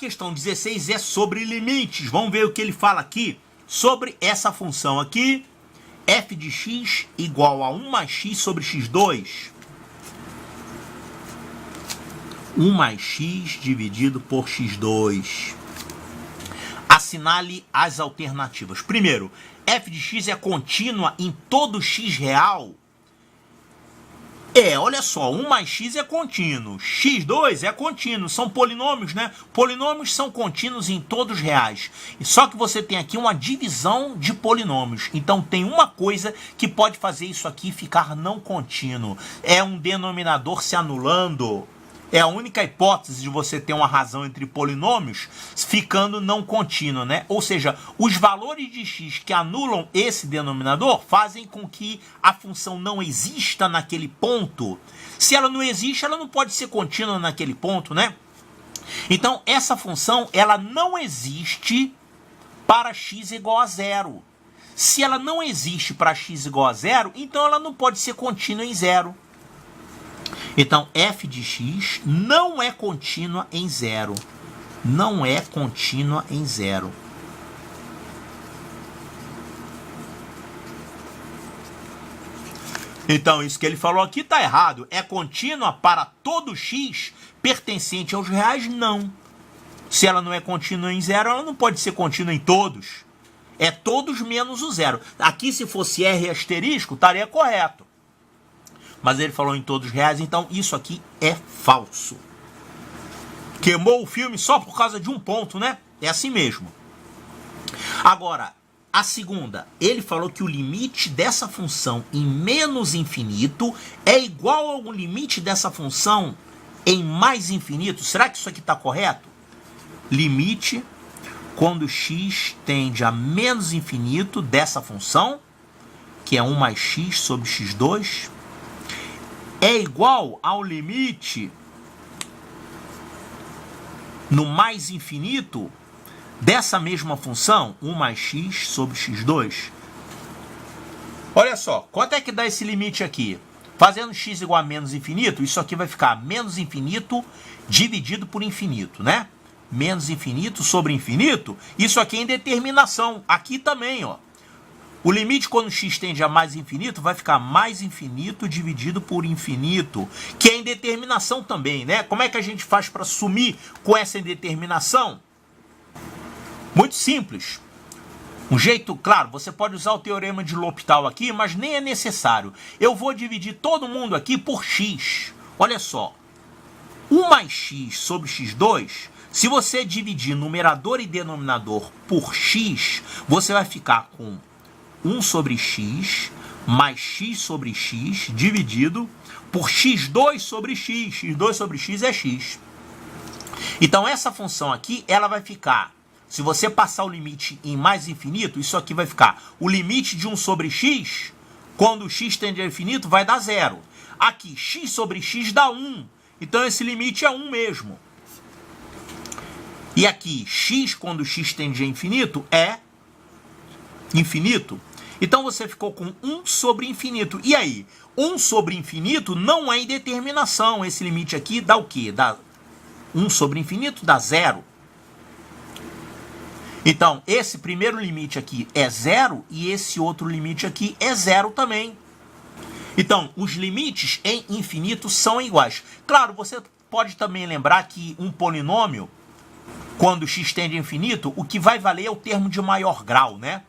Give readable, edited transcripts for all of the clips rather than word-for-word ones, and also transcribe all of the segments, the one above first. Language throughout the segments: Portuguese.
questão 16 é sobre limites. Vamos ver o que ele fala aqui sobre essa função aqui. F de x igual a 1 mais x sobre x2. 1 mais x dividido por x2. Assinale as alternativas. Primeiro, f de x é contínua em todo x real? Olha só, 1 mais x é contínuo, x2 é contínuo, são polinômios, né? Polinômios são contínuos em todos reais. Só que você tem aqui uma divisão de polinômios. Então tem uma coisa que pode fazer isso aqui ficar não contínuo. É um denominador se anulando. É a única hipótese de você ter uma razão entre polinômios ficando não contínuo, né? Ou seja, os valores de x que anulam esse denominador fazem com que a função não exista naquele ponto. Se ela não existe, ela não pode ser contínua naquele ponto, né? Então, essa função, ela não existe para x igual a 0. Se ela não existe para x igual a 0, então ela não pode ser contínua em 0. Então, f de x não é contínua em 0. Não é contínua em 0. Então, isso que ele falou aqui está errado. É contínua para todo x pertencente aos reais? Não. Se ela não é contínua em 0, ela não pode ser contínua em todos. É todos menos o 0. Aqui, se fosse R asterisco, estaria correto. Mas ele falou em todos os reais, então isso aqui é falso. Queimou o filme só por causa de um ponto, né? É assim mesmo. Agora, a segunda, ele falou que o limite dessa função em menos infinito é igual ao limite dessa função em mais infinito. Será que isso aqui está correto? Limite quando x tende a menos infinito dessa função, que é 1 mais x sobre x2, é igual ao limite no mais infinito dessa mesma função, 1 mais x sobre x2. Olha só, quanto é que dá esse limite aqui? Fazendo x igual a menos infinito, isso aqui vai ficar menos infinito dividido por infinito, né? Menos infinito sobre infinito, isso aqui é indeterminação. Aqui também, ó. O limite quando x tende a mais infinito vai ficar mais infinito dividido por infinito, que é indeterminação também, né? Como é que a gente faz para sumir com essa indeterminação? Muito simples. Um jeito, claro, você pode usar o teorema de L'Hopital aqui, mas nem é necessário. Eu vou dividir todo mundo aqui por x. Olha só. 1 mais x sobre x2, se você dividir numerador e denominador por x, você vai ficar com 1 sobre x mais x sobre x dividido por x2 sobre x. x2 sobre x é x. Então, essa função aqui, ela vai ficar, se você passar o limite em mais infinito, isso aqui vai ficar o limite de 1 sobre x, quando x tende a infinito, vai dar 0. Aqui, x sobre x dá 1. Então, esse limite é 1 mesmo. E aqui, x, quando x tende a infinito, é infinito. Então você ficou com 1 sobre infinito. E aí? 1 sobre infinito não é indeterminação. Esse limite aqui dá o quê? Dá 1 sobre infinito dá 0. Então, esse primeiro limite aqui é 0 e esse outro limite aqui é 0 também. Então, os limites em infinito são iguais. Claro, você pode também lembrar que um polinômio, quando x tende a infinito, o que vai valer é o termo de maior grau, né?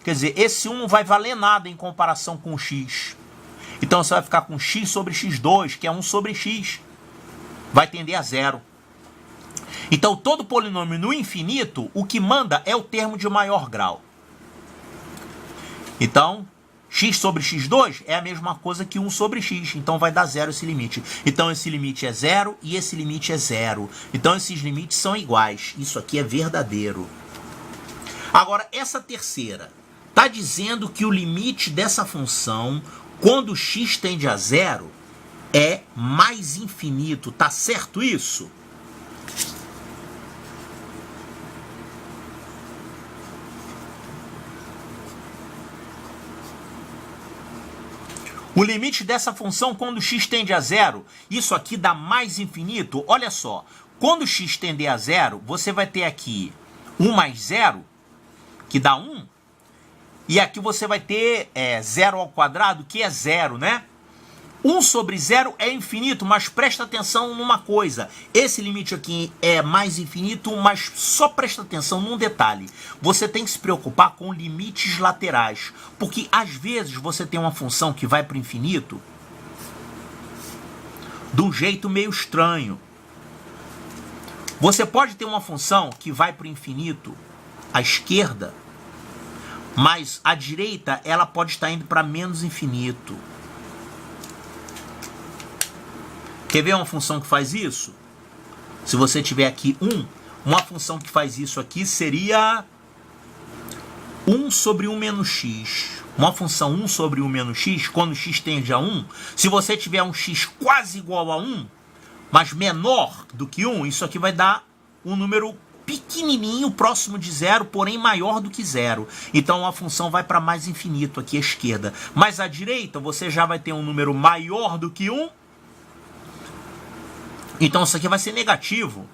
Quer dizer, esse 1 não vai valer nada em comparação com o x. Então você vai ficar com x sobre x2, que é 1 sobre x. Vai tender a 0. Então todo polinômio no infinito, o que manda é o termo de maior grau. Então, x sobre x2 é a mesma coisa que 1 sobre x. Então vai dar 0 esse limite. Então esse limite é 0 e esse limite é 0. Então esses limites são iguais. Isso aqui é verdadeiro. Agora, essa terceira está dizendo que o limite dessa função, quando x tende a 0, é mais infinito. Tá certo isso? O limite dessa função quando x tende a 0, isso aqui dá mais infinito. Olha só, quando x tender a 0, você vai ter aqui 1 mais 0, que dá 1. E aqui você vai ter 0 ao quadrado, que é 0, né? 1 sobre 0 é infinito, mas presta atenção numa coisa. Esse limite aqui é mais infinito, mas só presta atenção num detalhe. Você tem que se preocupar com limites laterais. Porque às vezes você tem uma função que vai para o infinito de um jeito meio estranho. Você pode ter uma função que vai para o infinito à esquerda, mas à direita ela pode estar indo para menos infinito. Quer ver uma função que faz isso? Se você tiver aqui 1, uma função que faz isso aqui seria 1 sobre 1 menos x. Uma função 1 sobre 1 menos x, quando x tende a 1, se você tiver um x quase igual a 1, mas menor do que 1, isso aqui vai dar um número pequenininho, próximo de 0, porém maior do que 0. Então a função vai para mais infinito aqui à esquerda. Mas à direita você já vai ter um número maior do que 1. Então isso aqui vai ser negativo.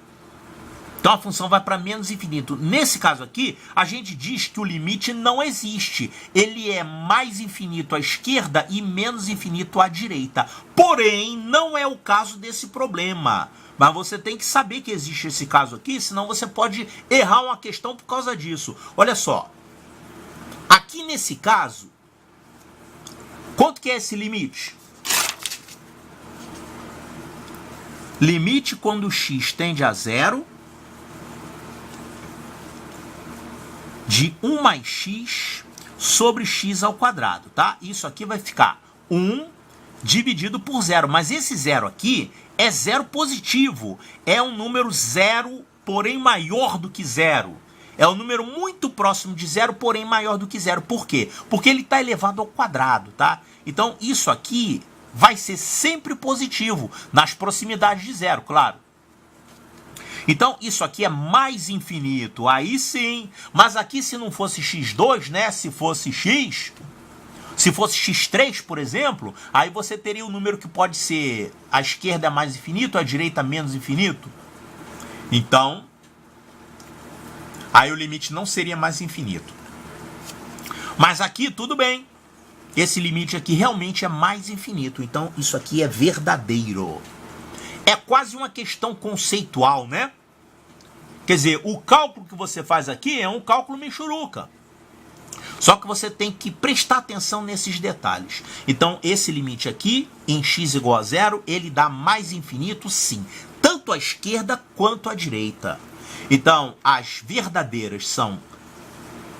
Então a função vai para menos infinito. Nesse caso aqui, a gente diz que o limite não existe. Ele é mais infinito à esquerda e menos infinito à direita. Porém, não é o caso desse problema. Mas você tem que saber que existe esse caso aqui, senão você pode errar uma questão por causa disso. Olha só. Aqui nesse caso, quanto que é esse limite? Limite quando x tende a 0 de 1 mais x sobre x ao quadrado, tá? Isso aqui vai ficar 1 dividido por 0. Mas esse 0 aqui é 0 positivo. É um número 0, porém maior do que 0. É um número muito próximo de 0, porém maior do que 0. Por quê? Porque ele está elevado ao quadrado, tá? Então isso aqui vai ser sempre positivo, nas proximidades de 0, claro. Então, isso aqui é mais infinito, aí sim. Mas aqui, se não fosse x2, né? Se fosse x3, por exemplo, aí você teria um número que pode ser à esquerda é mais infinito, à direita menos infinito. Então, aí o limite não seria mais infinito. Mas aqui, tudo bem. Esse limite aqui realmente é mais infinito. Então, isso aqui é verdadeiro. É quase uma questão conceitual, né? Quer dizer, o cálculo que você faz aqui é um cálculo michuruca. Só que você tem que prestar atenção nesses detalhes. Então, esse limite aqui, em x igual a 0, ele dá mais infinito, sim. Tanto à esquerda quanto à direita. Então, as verdadeiras são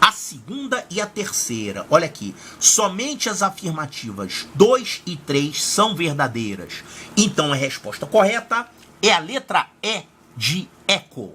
a segunda e a terceira. Olha aqui, somente as afirmativas 2 e 3 são verdadeiras. Então a resposta correta é a letra E de eco.